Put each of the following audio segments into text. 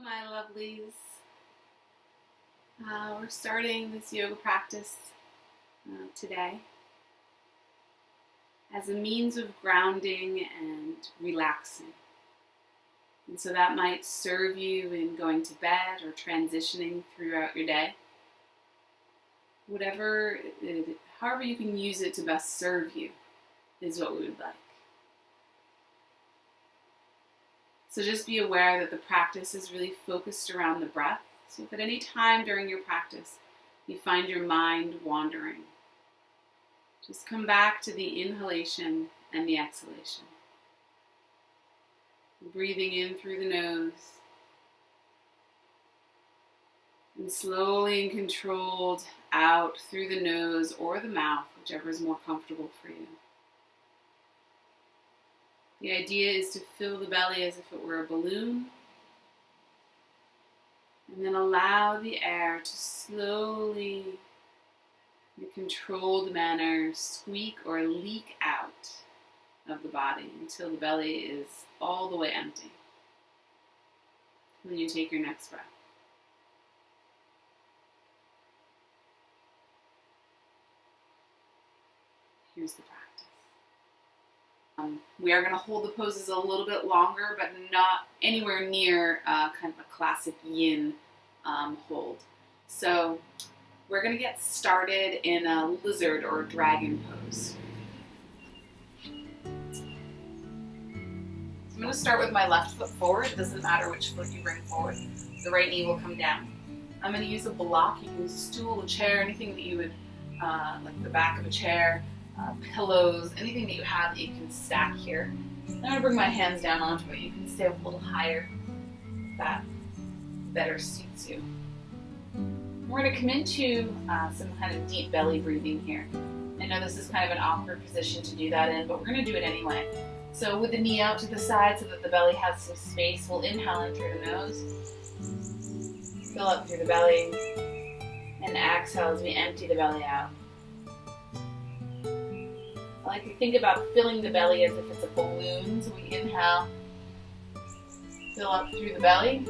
My lovelies. We're starting this yoga practice today as a means of grounding and relaxing. And so that might serve you in going to bed or transitioning throughout your day. However you can use it to best serve you is what we would like. So just be aware that the practice is really focused around the breath. So if at any time during your practice you find your mind wandering, just come back to the inhalation and the exhalation. Breathing in through the nose and slowly and controlled out through the nose or the mouth, whichever is more comfortable for you. The idea is to fill the belly as if it were a balloon, and then allow the air to slowly, in a controlled manner, squeak or leak out of the body until the belly is all the way empty. Then you take your next breath. Here's the practice. We are going to hold the poses a little bit longer, but not anywhere near kind of a classic yin hold. So we're going to get started in a lizard or dragon pose. So I'm going to start with my left foot forward. It doesn't matter which foot you bring forward. The right knee will come down. I'm going to use a block. You can use a stool, a chair, anything that you would, like the back of a chair. Pillows, anything that you have that you can stack here. I'm going to bring my hands down onto it. You can stay up a little higher if that better suits you. We're going to come into some kind of deep belly breathing here. I know this is kind of an awkward position to do that in, but we're going to do it anyway. So with the knee out to the side so that the belly has some space, we'll inhale in through the nose, fill up through the belly, and exhale as we empty the belly out. I like to think about filling the belly as if it's a balloon. So we inhale, fill up through the belly,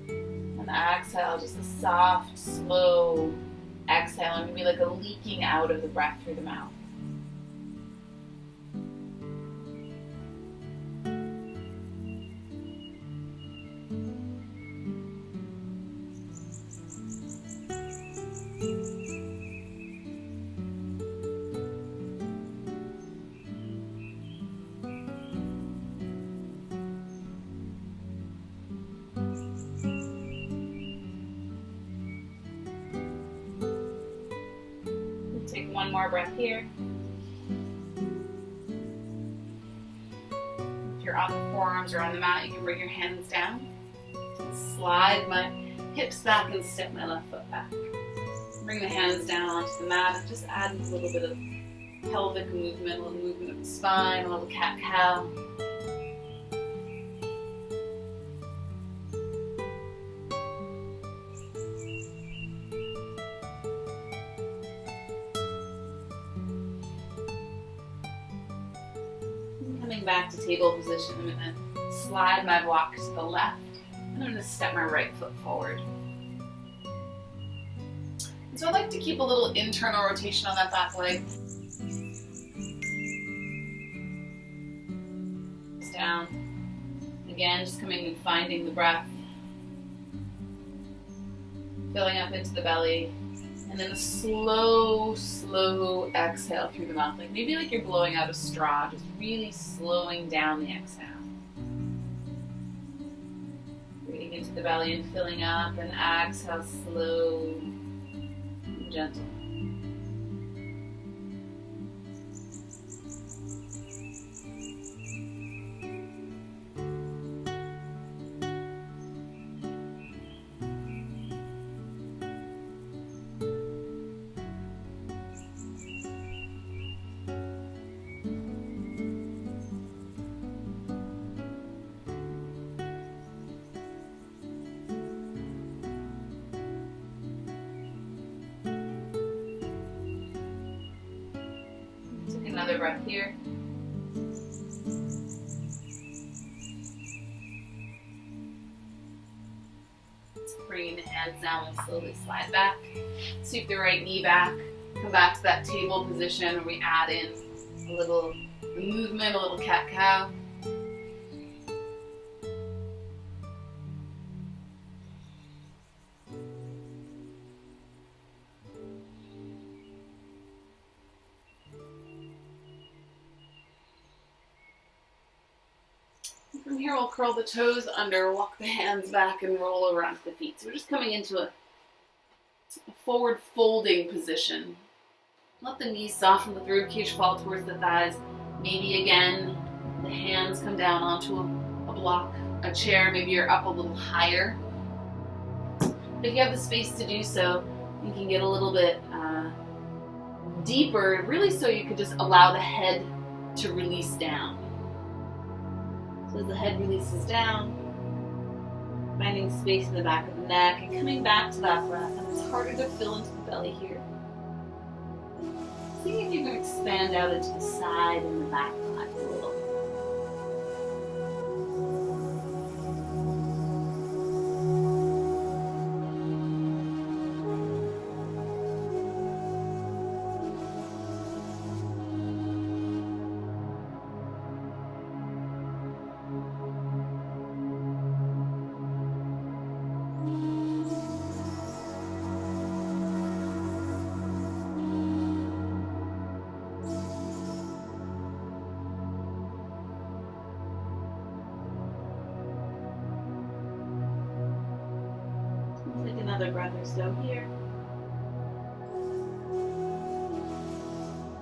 and exhale, just a soft, slow exhale, and maybe like a leaking out of the breath through the mouth. Take one more breath here. If you're on the forearms or on the mat, you can bring your hands down. Slide my hips back and step my left foot back. Bring the hands down onto the mat and just add a little bit of pelvic movement, a little movement of the spine, a little cat-cow. Coming back to table position, I'm going to slide my block to the left, and I'm going to step my right foot forward. And so I like to keep a little internal rotation on that back leg. Down. Again, just coming and finding the breath. Filling up into the belly. And then a slow, slow exhale through the mouth. Maybe like you're blowing out a straw, just really slowing down the exhale. Breathing into the belly and filling up, and exhale slow and gentle. Another breath here. bringing the hands down and slowly slide back. Sweep the right knee back. Come back to that table position where we add in a little movement, a little cat-cow. From here, we'll curl the toes under, walk the hands back, and roll over onto the feet. So we're just coming into a forward folding position. Let the knees soften, let the ribcage fall towards the thighs. Maybe again, the hands come down onto a block, a chair. Maybe you're up a little higher. If you have the space to do so, you can get a little bit deeper, really so you could just allow the head to release down. So as the head releases down, finding space in the back of the neck and coming back to that breath. And it's harder to fill into the belly here. See if you can expand out into the side and the back body a little. Take another breath or so here.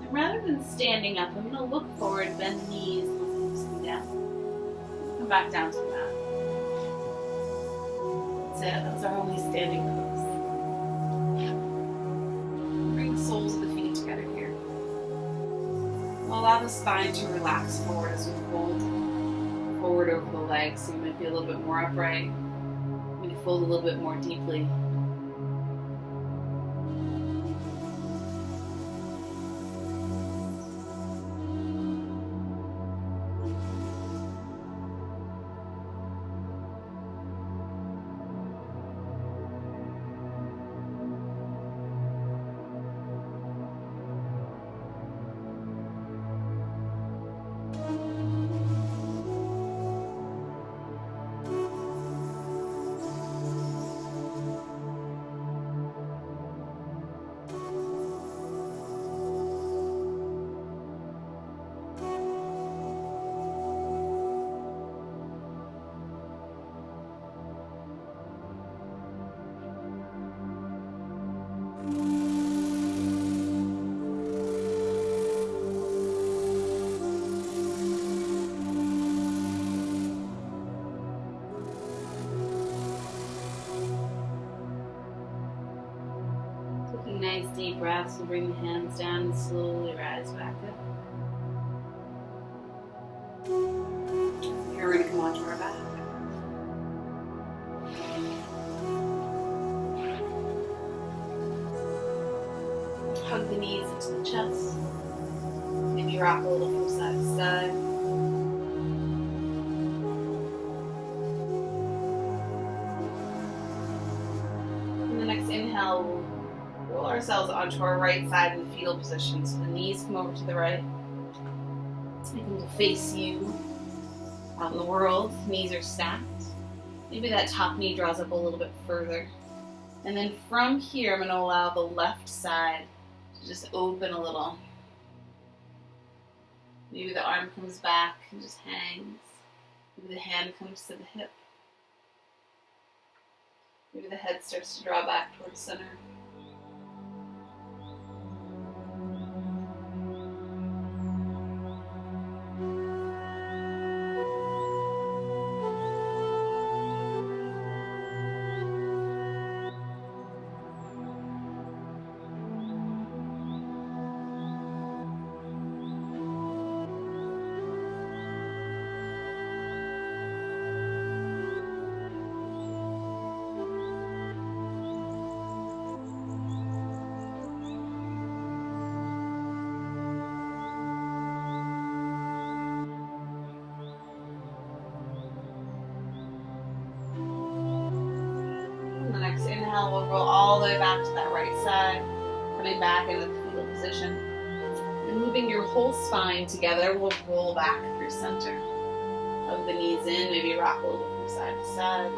And rather than standing up, I'm going to look forward, bend the knees, and let the hips come down. Come back down to the mat. That's it. Those are only standing pose. Bring the soles of the feet together here. We'll allow the spine to relax forward as we fold forward over the legs, so you might be a little bit more upright. Maybe fold a little bit more deeply. Taking nice deep breaths, we'll bring the hands down and slowly rise back up. Here we're going to come onto our back. Hug the knees into the chest. Maybe rock a little from side to side. In the next inhale, we'll roll ourselves onto our right side in the fetal position. So the knees come over to the right. Make them to face you out in the world. Knees are stacked. Maybe that top knee draws up a little bit further. And then from here, I'm going to allow the left side to just open a little. Maybe the arm comes back and just hangs. Maybe the hand comes to the hip. Maybe the head starts to draw back towards center. inhale, we'll roll all the way back to that right side, coming back into the fetal position. And moving your whole spine together, we'll roll back through center. Hug the knees in, maybe rock a little from side to side.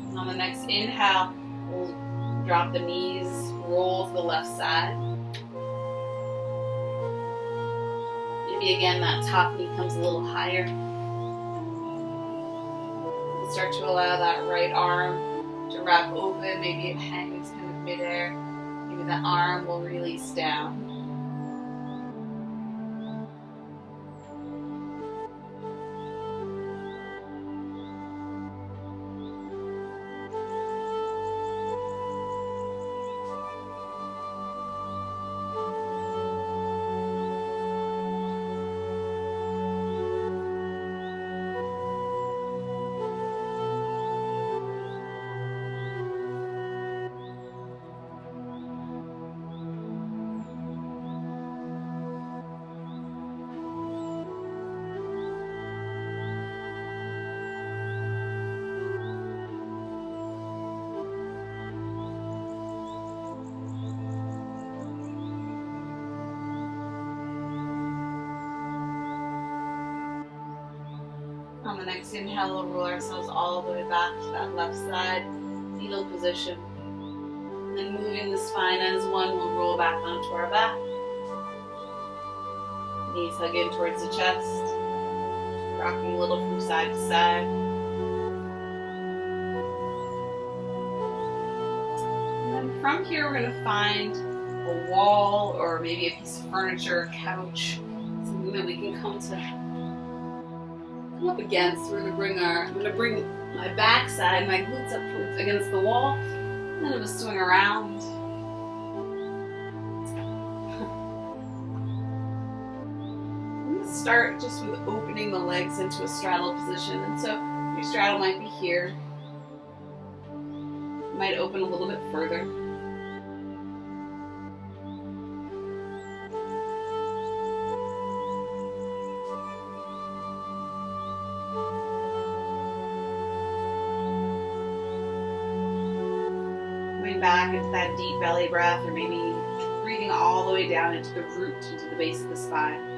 And on the next inhale, we'll drop the knees, roll to the left side. Maybe again that top knee comes a little higher. We'll start to allow that right arm to wrap open. Maybe it hangs kind of midair. Maybe the arm will release down. On the next inhale, we'll roll ourselves all the way back to that left side, fetal position. And then moving the spine as one, we'll roll back onto our back. Knees hug in towards the chest, rocking a little from side to side. And then from here, we're going to find a wall or maybe a piece of furniture, a couch, something that we can come up against. I'm going to bring my backside, my glutes up towards against the wall, and then I'm going to swing around. I'm going to start just with opening the legs into a straddle position, and so your straddle might be here. You might open a little bit further. Back into that deep belly breath, or maybe breathing all the way down into the root, into the base of the spine.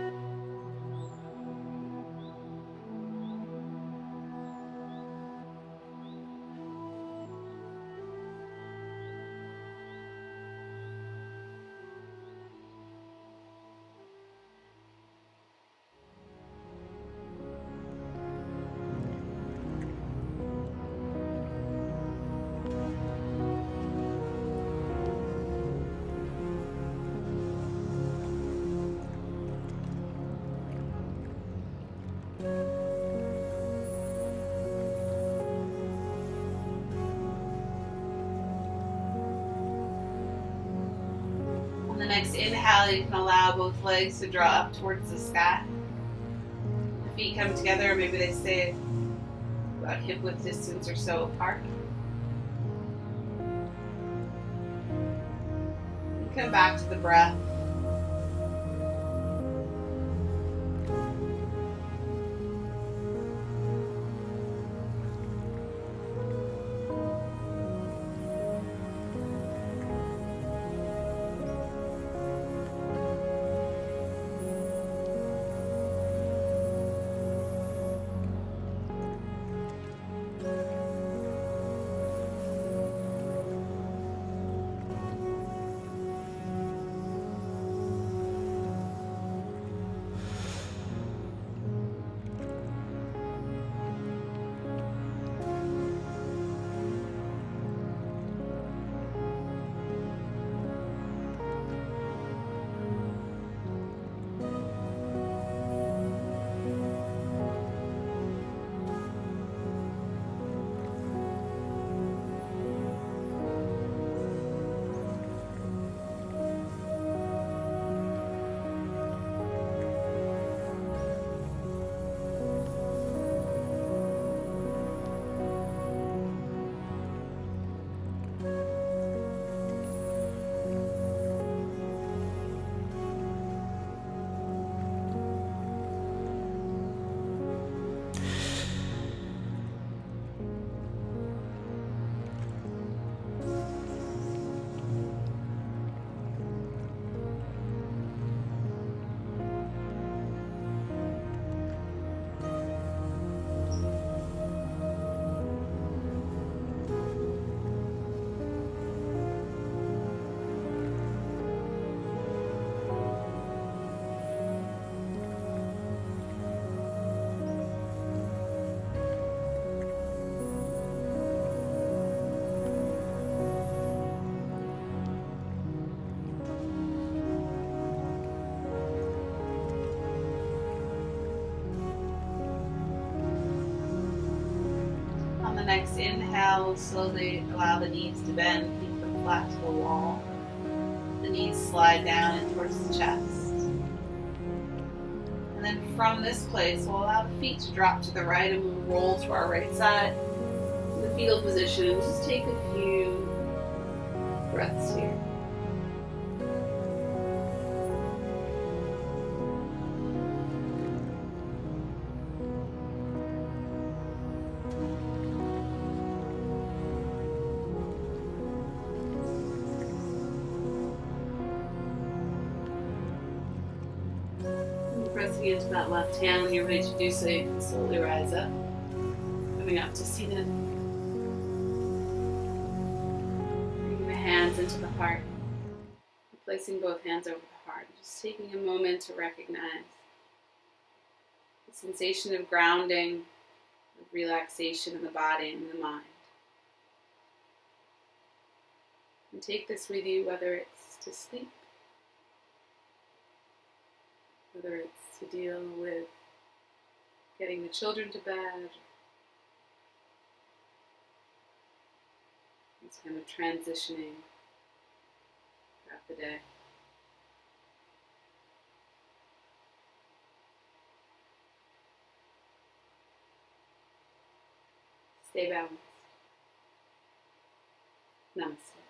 On the next inhale, you can allow both legs to draw up towards the sky. The feet come together, maybe they stay about hip width distance or so apart. You come back to the breath. the next inhale, slowly allow the knees to bend, feet come flat to the wall. The knees slide down and towards the chest. And then from this place, we'll allow the feet to drop to the right and we'll roll to our right side. In the fetal position, just take a few breaths here. Pressing into that left hand. When you're ready to do so, you can slowly rise up, coming up to seated. Bringing the hands into the heart, placing both hands over the heart. Just taking a moment to recognize the sensation of grounding, of relaxation in the body and in the mind. And take this with you, whether it's to sleep, whether it's to deal with getting the children to bed, it's kind of transitioning throughout the day. Stay balanced. Namaste.